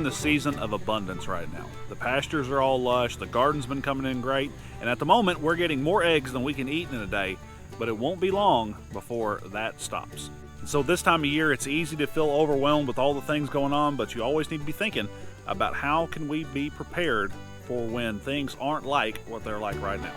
in the season of abundance right now. The pastures are all lush, the garden's been coming in great, and at the moment we're getting more eggs than we can eat in a day, but it won't be long before that stops. And so this time of year it's easy to feel overwhelmed with all the things going on, but you always need to be thinking about how can we be prepared for when things aren't like what they're like right now.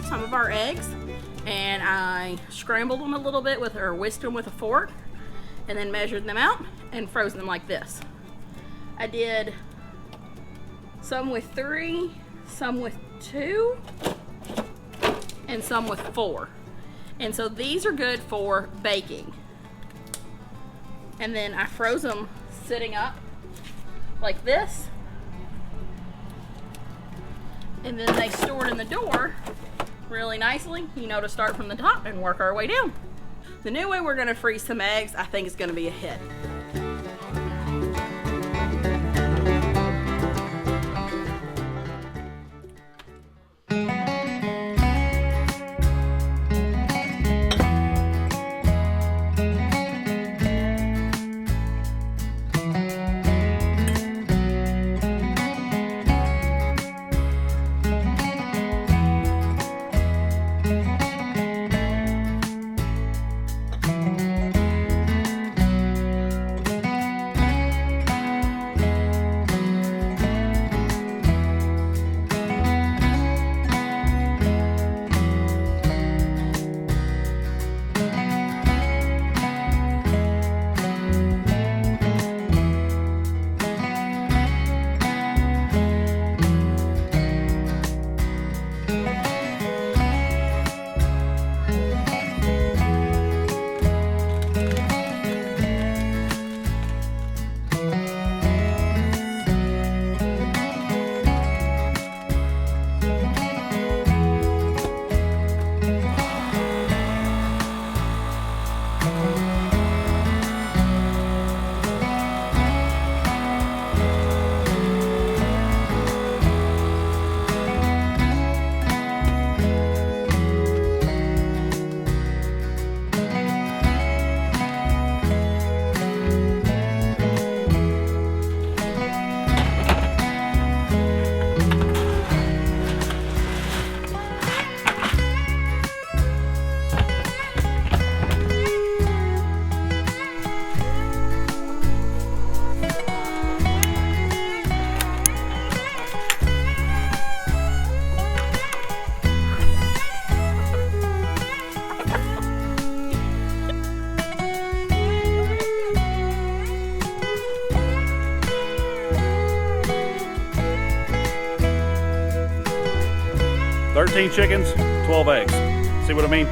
Some of our eggs and I scrambled them a little bit whisked them with a fork and then measured them out and froze them like this. I did some with 3, some with 2, and some with 4. And so these are good for baking. And then I froze them sitting up like this. And then they stored in the door really nicely, to start from the top and work our way down. The new way we're gonna freeze some eggs, I think is gonna be a hit. $13 chickens, 12 eggs. See what I mean?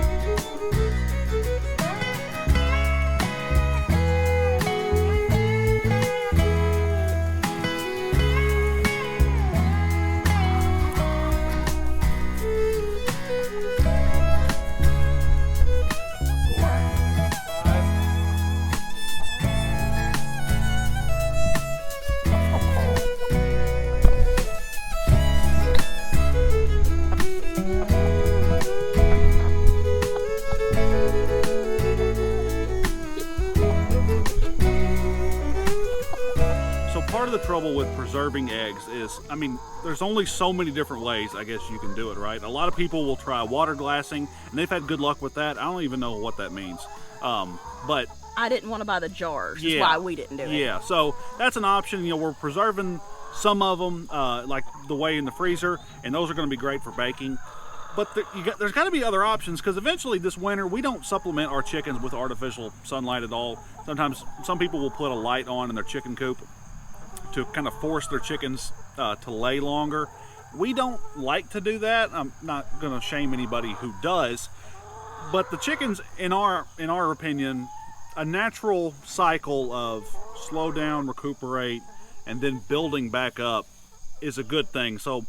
part of the trouble with preserving eggs is, I mean, there's only so many different ways, I guess, you can do it, right? A lot of people will try water glassing, and they've had good luck with that. I don't even know what that means. But I didn't want to buy the jars. Yeah, That's why we didn't do it. Yeah, so that's an option. You know, we're preserving some of them, like the way in the freezer, and those are going to be great for baking. But there's got to be other options, because eventually this winter we don't supplement our chickens with artificial sunlight at all. Sometimes some people will put a light on in their chicken coop to kind of force their chickens to lay longer. We don't like to do that. I'm not going to shame anybody who does, but the chickens, in our opinion, a natural cycle of slow down, recuperate, and then building back up is a good thing. So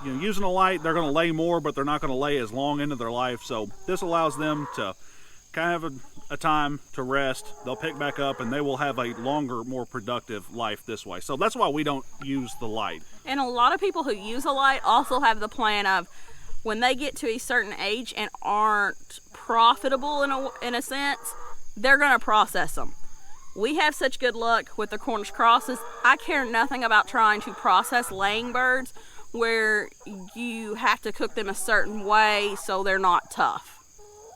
using a light, they're going to lay more, but they're not going to lay as long into their life. So this allows them to kind of have a time to rest. They'll pick back up, and they will have a longer, more productive life this way. So that's why we don't use the light. And a lot of people who use a light also have the plan of, when they get to a certain age and aren't profitable in a sense, they're going to process them. We have such good luck with the Cornish crosses. I care nothing about trying to process laying birds where you have to cook them a certain way so they're not tough.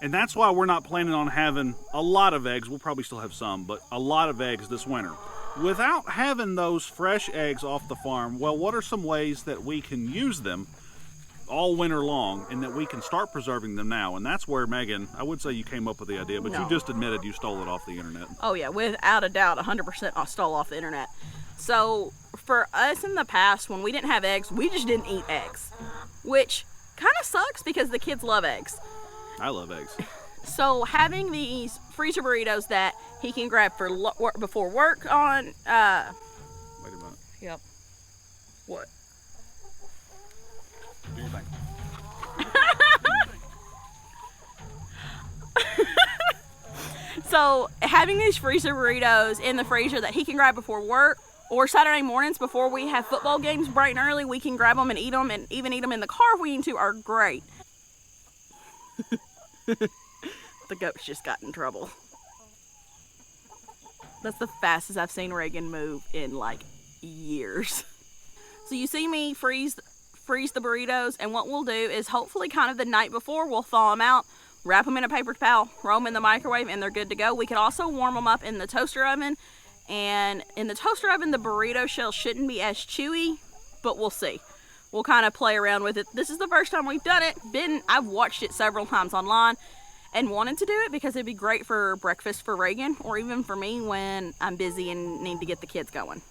And that's why we're not planning on having a lot of eggs. We'll probably still have some, but a lot of eggs this winter. Without having those fresh eggs off the farm, well, what are some ways that we can use them all winter long and that we can start preserving them now? And that's where, Megan, I would say you came up with the idea, but No. You just admitted you stole it off the internet. Oh yeah, without a doubt, 100% I stole off the internet. So for us in the past, when we didn't have eggs, we just didn't eat eggs, which kind of sucks because the kids love eggs. I love eggs. So having these freezer burritos that he can grab for before work on, Wait a minute. Yep. What? Do your thing. So having these freezer burritos in the freezer that he can grab before work, or Saturday mornings before we have football games bright and early, we can grab them and eat them, and even eat them in the car if we need to, are great. The goats just got in trouble. That's the fastest I've seen Reagan move in like years. So you see me freeze the burritos, and what we'll do is hopefully kind of the night before we'll thaw them out, wrap them in a paper towel, throw them in the microwave, and they're good to go. We could also warm them up in the toaster oven, and in the toaster oven the burrito shell shouldn't be as chewy, but we'll see. We'll kind of play around with it. This is the first time we've done it. I've watched it several times online and wanted to do it because it'd be great for breakfast for Reagan, or even for me when I'm busy and need to get the kids going.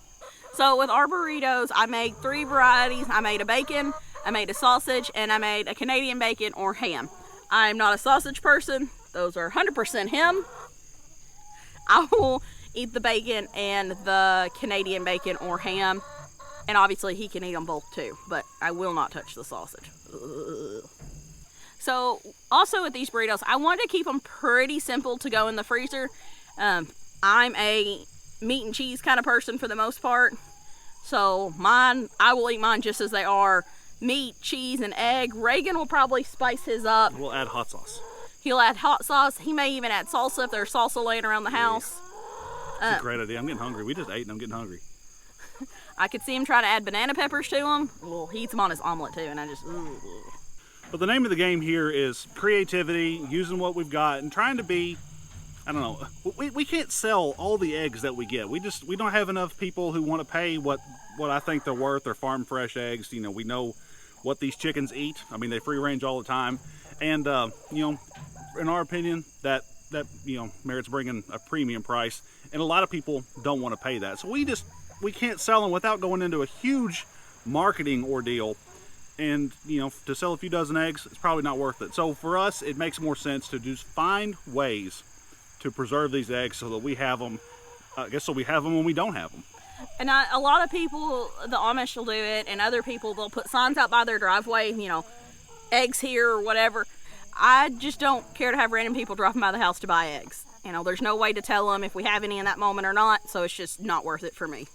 So with our burritos, I made 3 varieties. I made a bacon, I made a sausage, and I made a Canadian bacon or ham. I'm not a sausage person. Those are 100% him. I will eat the bacon and the Canadian bacon or ham. And obviously he can eat them both too, but I will not touch the sausage. Ugh. So also with these burritos, I wanted to keep them pretty simple to go in the freezer. I'm a meat and cheese kind of person for the most part. So I will eat mine just as they are. Meat, cheese, and egg. Reagan will probably spice his up. We'll add hot sauce. He'll add hot sauce. He may even add salsa if there's salsa laying around the house. That's a great idea. I'm getting hungry. We just ate and I'm getting hungry. I could see him try to add banana peppers to them. Well, he eats them on his omelet too, and I just... Ugh. But the name of the game here is creativity, using what we've got, and trying to be, I don't know, we can't sell all the eggs that we get. We don't have enough people who want to pay what I think they're worth. They're farm fresh eggs. You know, we know what these chickens eat. I mean, they free range all the time. And, in our opinion, that merits bringing a premium price. And a lot of people don't want to pay that. So we can't sell them without going into a huge marketing ordeal. And, to sell a few dozen eggs, it's probably not worth it. So for us, it makes more sense to just find ways to preserve these eggs so that we have them, so we have them when we don't have them. And a lot of people, the Amish will do it, and other people, they'll put signs out by their driveway, eggs here or whatever. I just don't care to have random people dropping by the house to buy eggs. There's no way to tell them if we have any in that moment or not, so it's just not worth it for me.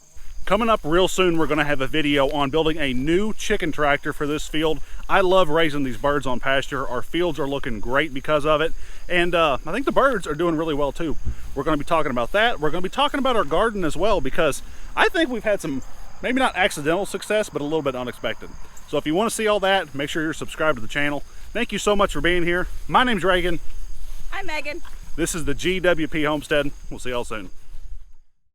Coming up real soon, we're going to have a video on building a new chicken tractor for this field. I love raising these birds on pasture. Our fields are looking great because of it. And I think the birds are doing really well too. We're going to be talking about that. We're going to be talking about our garden as well, because I think we've had some, maybe not accidental success, but a little bit unexpected. So if you want to see all that, make sure you're subscribed to the channel. Thank you so much for being here. My name's Reagan. I'm Megan. This is the GWP Homestead. We'll see y'all soon.